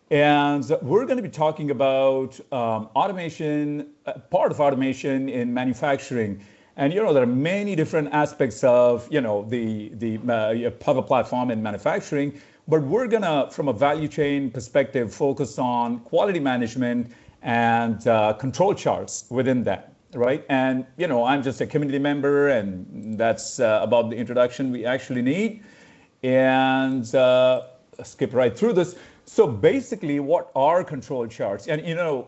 And we're going to be talking about automation, part of automation in manufacturing. And there are many different aspects of the Power Platform in manufacturing. But we're gonna, from a value chain perspective, focus on quality management and control charts within that, right? And I'm just a community member, and that's about the introduction we actually need. And skip right through this. So basically, what are control charts? And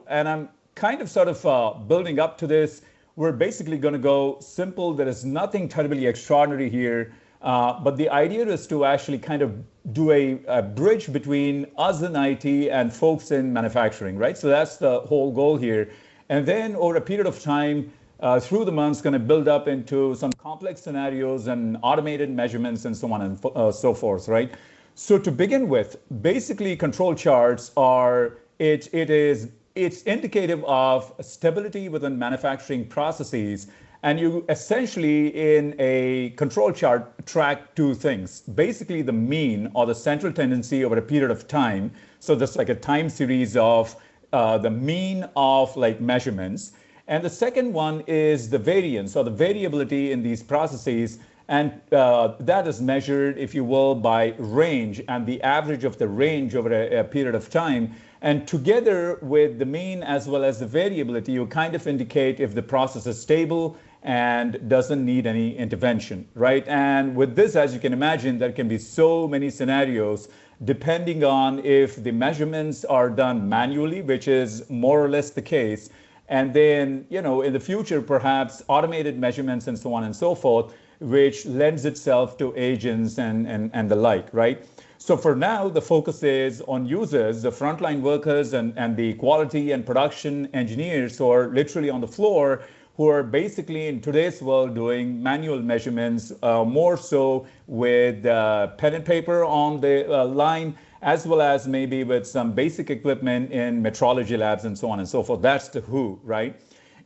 I'm kind of sort of building up to this. We're basically going to go simple. There is nothing terribly extraordinary here. But the idea is to actually kind of do a bridge between us in IT and folks in manufacturing, right? So that's the whole goal here. And then over a period of time, through the months, going to build up into some complex scenarios and automated measurements and so on and so forth, right? So to begin with, basically control charts are, it's indicative of stability within manufacturing processes. And you essentially, in a control chart, track two things. Basically, the mean or the central tendency over a period of time. So there's like a time series of the mean of like measurements. And the second one is the variance or the variability in these processes. And that is measured, if you will, by range and the average of the range over a period of time. And together with the mean as well as the variability, you kind of indicate if the process is stable and doesn't need any intervention, right? And with this, as you can imagine, there can be so many scenarios depending on if the measurements are done manually, which is more or less the case. And then, in the future, perhaps automated measurements and so on and so forth, which lends itself to agents and the like, right? So for now, the focus is on users, the frontline workers and the quality and production engineers who are literally on the floor, who are basically in today's world doing manual measurements, more so with pen and paper on the line, as well as maybe with some basic equipment in metrology labs and so on and so forth. That's the who, right?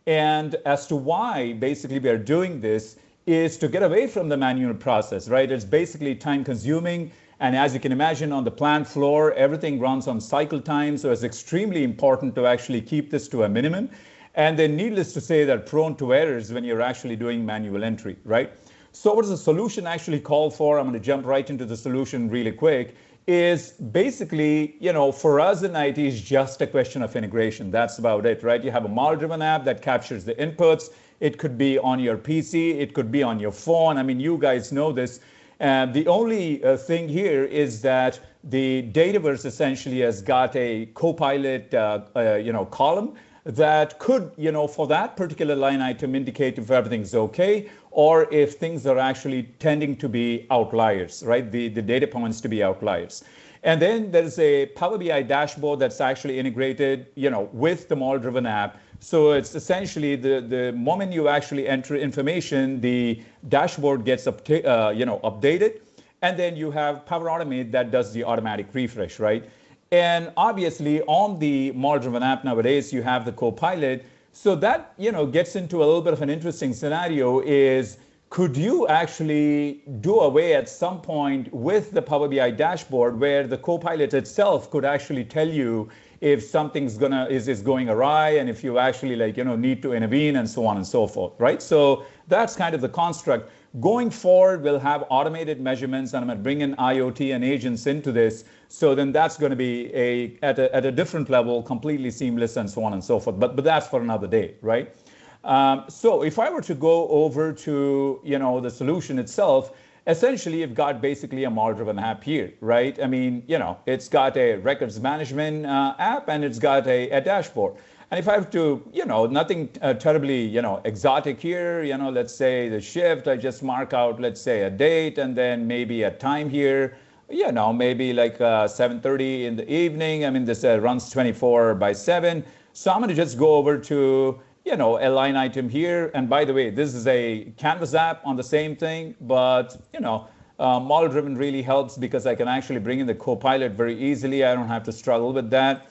And as to why basically we are doing this is to get away from the manual process, right? It's basically time consuming. And as you can imagine, on the plant floor, everything runs on cycle time. So it's extremely important to actually keep this to a minimum. And then needless to say, they're prone to errors when you're actually doing manual entry, right? So what does the solution actually call for? I'm going to jump right into the solution really quick. Is basically, for us in IT, is just a question of integration. That's about it, right? You have a model-driven app that captures the inputs. It could be on your PC. It could be on your phone. I mean, you guys know this. The only thing here is that the Dataverse essentially has got a Copilot, column that could, for that particular line item indicate if everything's okay or if things are actually tending to be outliers, right? The data points to be outliers. And then there's a Power BI dashboard that's actually integrated, with the model-driven app. So it's essentially the moment you actually enter information, the dashboard gets updated, and then you have Power Automate that does the automatic refresh, right? And obviously on the model-driven app nowadays, you have the Copilot. So that, gets into a little bit of an interesting scenario is, could you actually do away at some point with the Power BI dashboard where the Copilot itself could actually tell you if something's is going awry and if you actually need to intervene and so on and so forth, right? So that's kind of the construct. Going forward, we'll have automated measurements, and I'm going to bring in IoT and agents into this. So then that's going to be at a different level, completely seamless and so on and so forth. But that's for another day, right? So if I were to go over to the solution itself, essentially you've got basically a model-driven app here, right? I mean, it's got a records management app and it's got a dashboard. And if I have to, nothing terribly, exotic here, let's say the shift, I just mark out, let's say a date and then maybe a time here, maybe like 7:30 in the evening. I mean, this runs 24/7. So I'm going to just go over to, a line item here. And by the way, this is a Canvas app on the same thing, but, model-driven really helps because I can actually bring in the Copilot very easily. I don't have to struggle with that.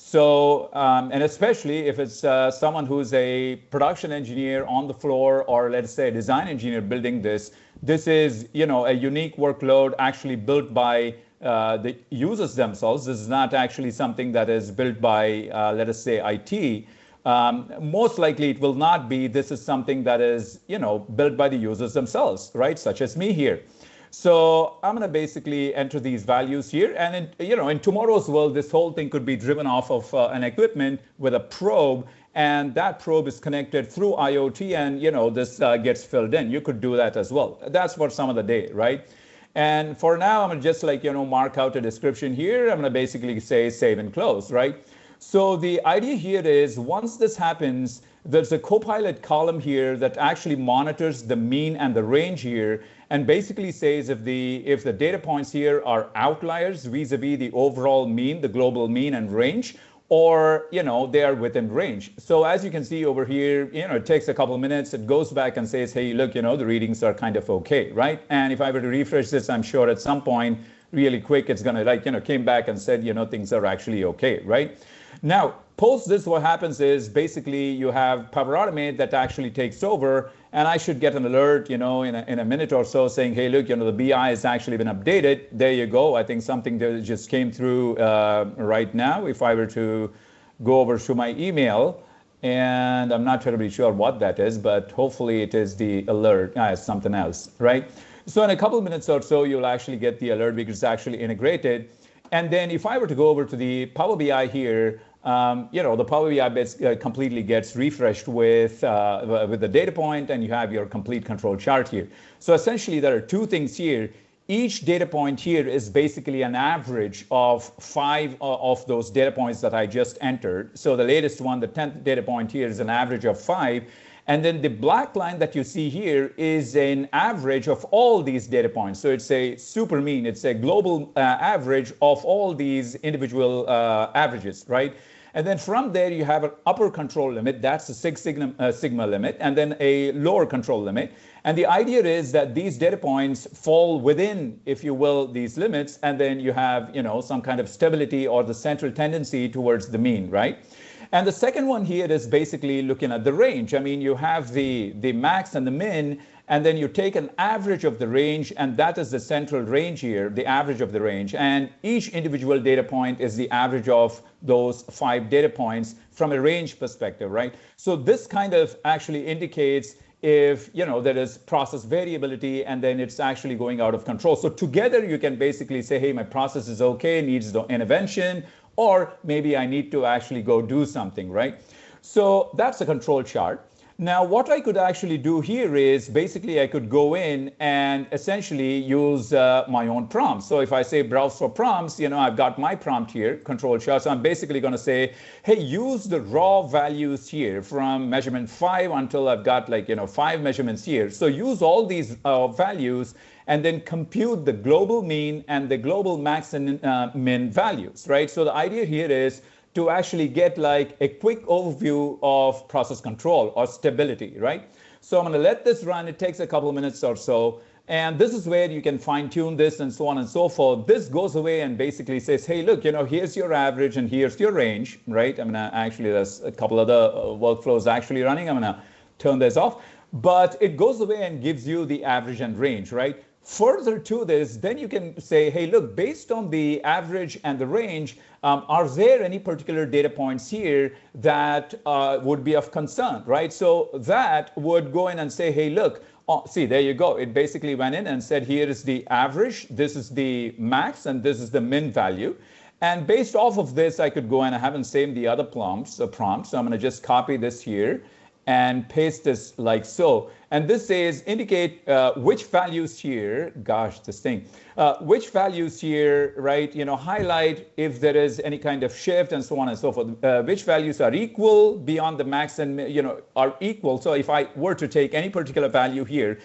So, and especially if it's someone who's a production engineer on the floor, or let's say a design engineer building this, this is, a unique workload actually built by the users themselves. This is not actually something that is built by, let us say, IT. Most likely it will not be. This is something that is, built by the users themselves, right? Such as me here. So I'm going to basically enter these values here. And in tomorrow's world, this whole thing could be driven off of an equipment with a probe. And that probe is connected through IoT, and, this gets filled in. You could do that as well. That's for some of the day, right? And for now, I'm going to just mark out a description here. I'm going to basically say save and close, right? So the idea here is once this happens, there's a Copilot column here that actually monitors the mean and the range here, and basically says if the data points here are outliers vis-a-vis the overall mean, the global mean and range, or they are within range. So as you can see over here, it takes a couple of minutes. It goes back and says, hey, look, the readings are kind of okay, right? And if I were to refresh this, I'm sure at some point, really quick, it's gonna came back and said, things are actually okay, right? Now, post this, what happens is basically you have Power Automate that actually takes over, and I should get an alert, in a minute or so saying, hey, look, the BI has actually been updated. There you go. I think something that just came through right now. If I were to go over to my email, and I'm not terribly sure what that is, but hopefully it is the alert. It's something else, right? So in a couple of minutes or so, you'll actually get the alert because it's actually integrated. And then if I were to go over to the Power BI here, the Power BI completely gets refreshed with the data point, and you have your complete control chart here. So essentially, there are two things here. Each data point here is basically an average of 5 of those data points that I just entered. So the latest one, the 10th data point here, is an average of 5. And then the black line that you see here is an average of all these data points. So it's a super mean. It's a global average of all these individual averages, right? And then from there, you have an upper control limit. That's the Six Sigma limit, and then a lower control limit. And the idea is that these data points fall within, if you will, these limits. And then you have, some kind of stability or the central tendency towards the mean, right? And the second one here is basically looking at the range. I mean, you have the max and the min, and then you take an average of the range, and that is the central range here, the average of the range. And each individual data point is the average of those 5 data points from a range perspective, right? So this kind of actually indicates if there is process variability, and then it's actually going out of control. So together you can basically say, hey, my process is okay, needs the intervention, or maybe I need to actually go do something, right? So that's a control chart. Now, what I could actually do here is basically I could go in and essentially use my own prompts. So if I say browse for prompts, I've got my prompt here, control chart. So I'm basically going to say, hey, use the raw values here from measurement 5 until I've got 5 measurements here. So use all these values and then compute the global mean and the global max and min values, right? So the idea here is to actually get a quick overview of process control or stability, right? So I'm going to let this run. It takes a couple of minutes or so. And this is where you can fine tune this and so on and so forth. This goes away and basically says, hey, look, here's your average and here's your range, right? I'm going to actually, there's a couple other workflows actually running. I'm going to turn this off. But it goes away and gives you the average and range, right? Further to this, then you can say, hey, look, based on the average and the range, are there any particular data points here that would be of concern, right? So that would go in and say, hey, look, see, there you go. It basically went in and said, here is the average, this is the max, and this is the min value. And based off of this, I could go in. I haven't saved the other prompts, so I'm going to just copy this here and paste this like so. And this says indicate which values here, gosh, this thing, which values here, right, highlight if there is any kind of shift and so on and so forth, which values are equal beyond the max and, are equal. So if I were to take any particular value here,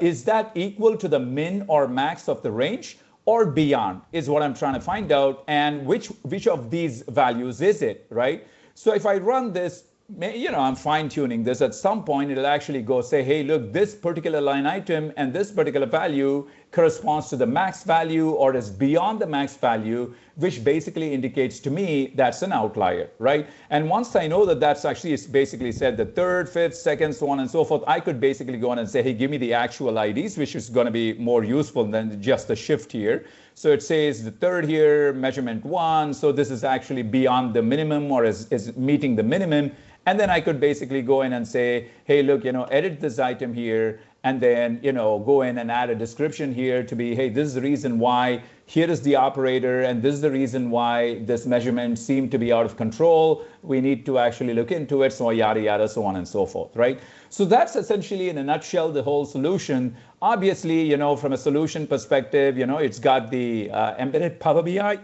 is that equal to the min or max of the range or beyond is what I'm trying to find out. And which of these values is it, right? So if I run this, I'm fine tuning this. At some point, it'll actually go say, hey, look, this particular line item and this particular value corresponds to the max value or is beyond the max value, which basically indicates to me that's an outlier, right? And once I know that that's actually basically said the third, fifth, second, so on and so forth, I could basically go on and say, hey, give me the actual IDs, which is going to be more useful than just the shift here. So it says the third here, measurement 1. So this is actually beyond the minimum or is meeting the minimum. And then I could basically go in and say, hey, look, edit this item here, and then, go in and add a description here to be, hey, this is the reason why, here is the operator, and this is the reason why this measurement seemed to be out of control. We need to actually look into it, so yada, yada, so on and so forth, right? So that's essentially, in a nutshell, the whole solution. Obviously, from a solution perspective, it's got the embedded Power BI.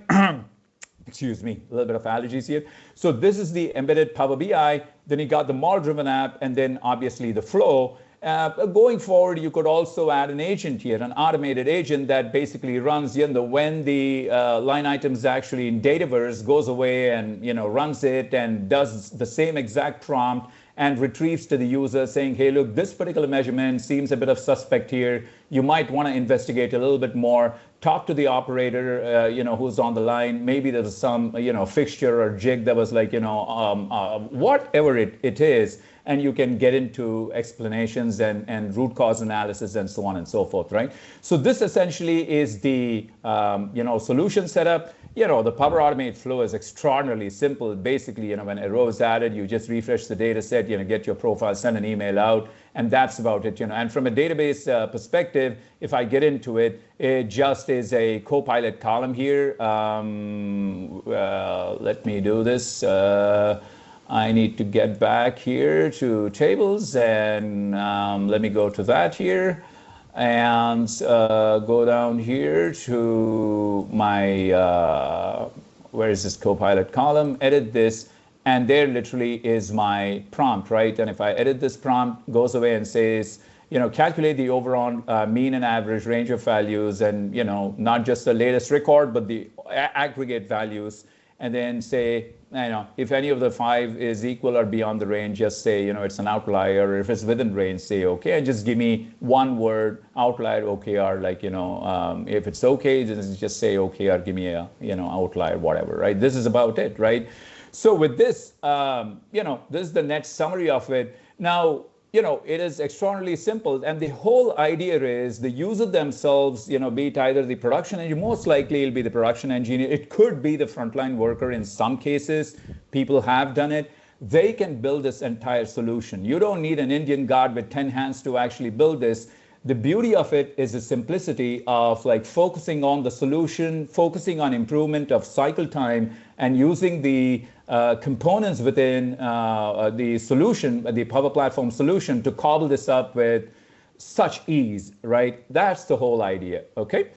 Excuse me, a little bit of allergies here. So this is the embedded Power BI. Then you got the model-driven app, and then obviously the flow. Going forward, you could also add an agent here, an automated agent that basically runs, when the line items actually in Dataverse goes away and, runs it and does the same exact prompt and retrieves to the user saying, hey, look, this particular measurement seems a bit of suspect here. You might want to investigate a little bit more. Talk to the operator, who's on the line. Maybe there's some, fixture or jig that was like, whatever it is. And you can get into explanations and root cause analysis and so on and so forth, right? So this essentially is the, solution setup. The Power Automate flow is extraordinarily simple. Basically, when a row is added, you just refresh the data set, get your profile, send an email out, and that's about it. And from a database perspective, if I get into it, it just is a Copilot column here. Let me do this. I need to get back here to tables, and let me go to that here and go down here to my, where is this Copilot column? Edit this, and there literally is my prompt, right? And if I edit this prompt, goes away and says, calculate the overall mean and average range of values, and, not just the latest record, but the aggregate values, and then say, if any of the 5 is equal or beyond the range, just say, it's an outlier, or if it's within range, say okay, and just give me one word, outlier, OKR, like, if it's okay, just say OKR, give me a, outlier, whatever, right? This is about it, right? So with this, this is the next summary of it. Now, it is extraordinarily simple. And the whole idea is the user themselves, be it either the production engineer, most likely it'll be the production engineer. It could be the frontline worker in some cases. People have done it. They can build this entire solution. You don't need an Indian god with 10 hands to actually build this. The beauty of it is the simplicity of like focusing on the solution, focusing on improvement of cycle time, and using the components within the solution, the Power Platform solution, to cobble this up with such ease, right? That's the whole idea, okay?